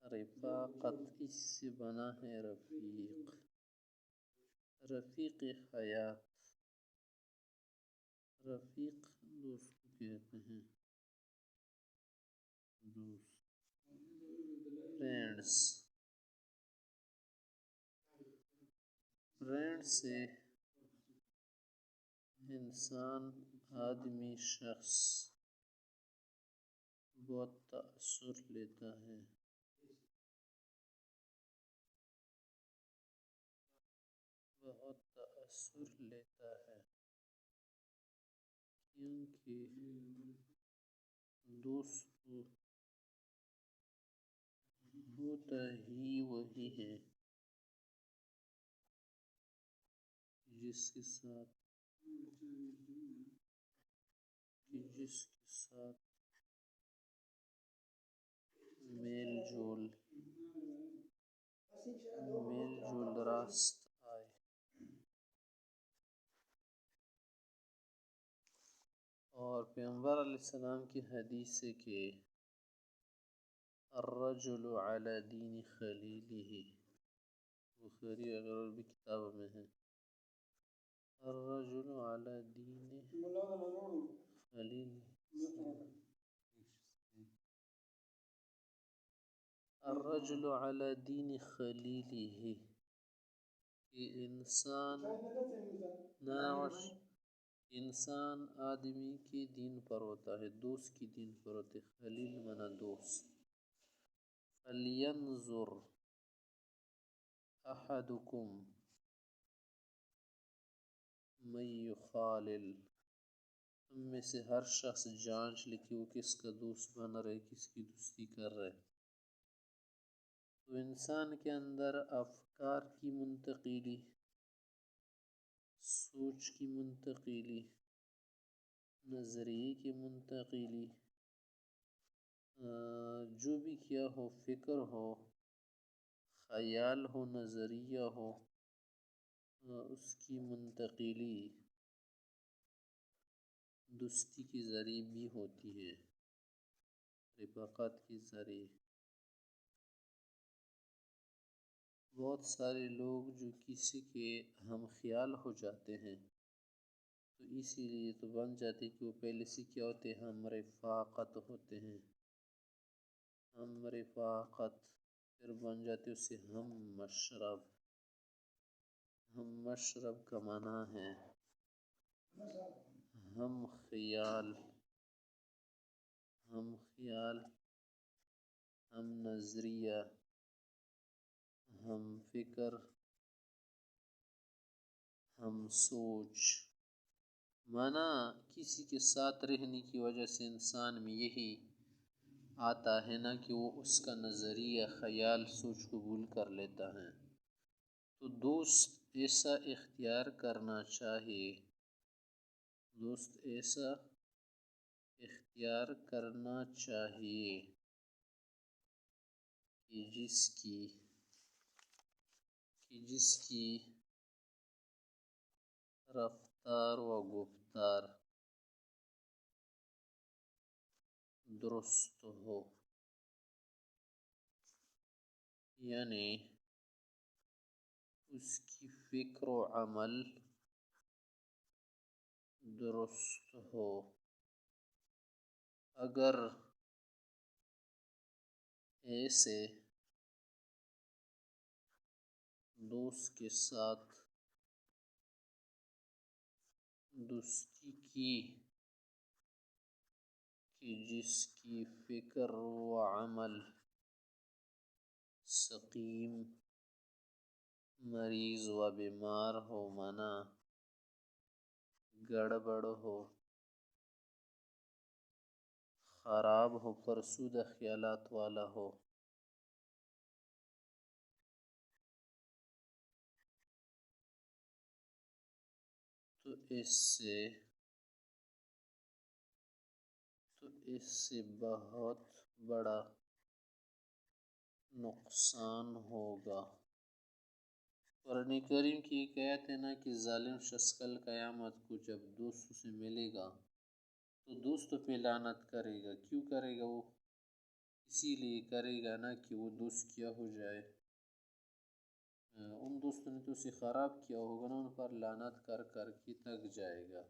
رفاقت اس سے بنا ہے رفیق، رفیق حیات، رفیق دوست کو کہتے ہیں، دوست، فرینڈس، فرینڈ سے انسان، آدمی، شخص بہت تأثر لیتا ہے، بہت تأثر لیتا ہے، کیونکہ دوست ہوتا ہی وہی ہے جس کے ساتھ میل جول راست آئے۔ اور پیغمبر علیہ السلام کی حدیث ہے کہ الرجل علی دین خلیلہ، بخاری وغیرہ بھی کتابوں میں ہے، الرجل علی دین خلیلہ، الرجل علی دین خلیلہ، کہ انسان آدمی کے دین پر ہوتا ہے، دوست کی دین پر ہوتا ہے، خلیل منا دوست۔ فَلْيَنْظُرْ أَحَدُكُمْ مَنْ يُخَالِلْ، تم میں سے ہر شخص جانچ لے کہ وہ کس کا دوست بن رہے، کس کی دوستی کر رہے۔ تو انسان کے اندر افکار کی منتقلی، سوچ کی منتقلی، نظریے کی منتقلی، جو بھی کیا ہو، فکر ہو، خیال ہو، نظریہ ہو، اس کی منتقلی دوستی کے ذریعے بھی ہوتی ہے، رفاقت کے ذریعے۔ بہت سارے لوگ جو کسی کے ہم خیال ہو جاتے ہیں تو اسی لیے تو بن جاتے کہ وہ پہلے سے کیا ہوتے ہیں، ہم رفاقت ہوتے ہیں، ہم رفاقت، پھر بن جاتے اس سے ہم مشرب۔ ہم مشرب کا معنی ہے ہم خیال، ہم خیال، ہم نظریہ، ہم فکر، ہم سوچ۔ معنی کسی کے ساتھ رہنے کی وجہ سے انسان میں یہی آتا ہے نا کہ وہ اس کا نظریہ، خیال، سوچ قبول کر لیتا ہے۔ تو دوست ایسا اختیار کرنا چاہیے، دوست ایسا اختیار کرنا چاہیے کہ جس کی رفتار و گفتار درست ہو، یعنی اس کی فکر و عمل درست ہو۔ اگر ایسے دوست کے ساتھ دوستی کی کہ جس کی فکر و عمل سقیم، مریض و بیمار ہو، معنی گڑبڑ ہو، خراب ہو، فرسودہ خیالات والا ہو، تو اس سے بہت بڑا نقصان ہوگا۔ قرآن کریم کی ایک آیت ہے نا کہ ظالم شخص کل قیامت کو جب دوست سے ملے گا تو دوست پہ لعنت کرے گا۔ کیوں کرے گا وہ؟ اسی لیے کرے گا نا کہ وہ دوست کیا ہو جائے، ان دوستوں نے تو اسے خراب کیا ہوگا نا، ان پر لعنت کر کر کے تک جائے گا،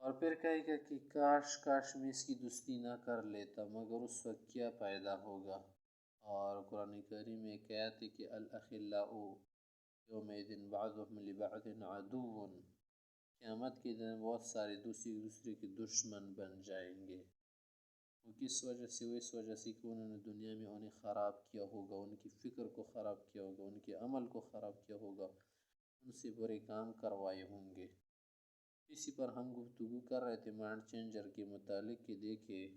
اور پھر کہے گا کہ کاش کاش میں اس کی دوستی نہ کر لیتا، مگر اس وقت کیا پیدا ہوگا۔ اور قرآن کریم میں کہتے ہیں کہ الاخلاء یومئذ بعضهم لبعض عدو، قیامت کے دن بہت سارے دوسرے کے دشمن بن جائیں گے۔ وہ کس وجہ سے؟ وہ اس وجہ سے کہ انہوں نے دنیا میں انہیں خراب کیا ہوگا، ان کی فکر کو خراب کیا ہوگا، ان کے عمل کو خراب کیا ہوگا، ان سے برے کام کروائے ہوں گے۔ اسی پر ہم گفتگو کر رہے تھے مائنڈ چینجر کے متعلق کہ دیکھیں،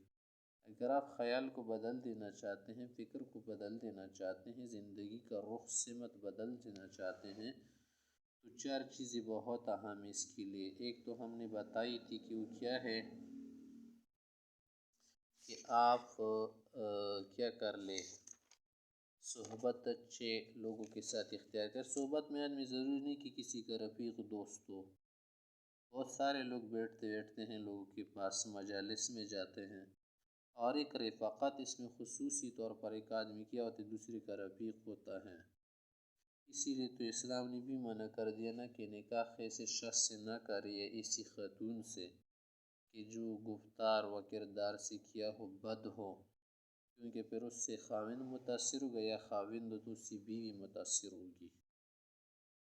اگر آپ خیال کو بدل دینا چاہتے ہیں، فکر کو بدل دینا چاہتے ہیں، زندگی کا رخ سمت بدل دینا چاہتے ہیں، تو 4 چیزیں بہت اہم ہیں اس کے لیے۔ ایک تو ہم نے بتائی تھی کہ وہ کیا ہے کہ آپ کیا کر لیں، صحبت اچھے لوگوں کے ساتھ اختیار کر۔ صحبت میں آدمی ضروری نہیں کہ کسی کا رفیق دوست ہو، بہت سارے لوگ بیٹھتے ہیں لوگوں کے پاس، مجالس میں جاتے ہیں، اور ایک رفاقت اس میں خصوصی طور پر ایک آدمی کیا ہوتا ہے، دوسرے کا رفیق ہوتا ہے۔ اسی لیے تو اسلام نے بھی منع کر دیا نا کہ نکاح ایسے شخص سے نہ کریے، ایسی خاتون سے کہ جو گفتار و کردار سے کیا ہو بد ہو، کیونکہ پھر اس سے خاوند متاثر ہوگا، یا خاوند تو اس سے بیوی متاثر ہوگی۔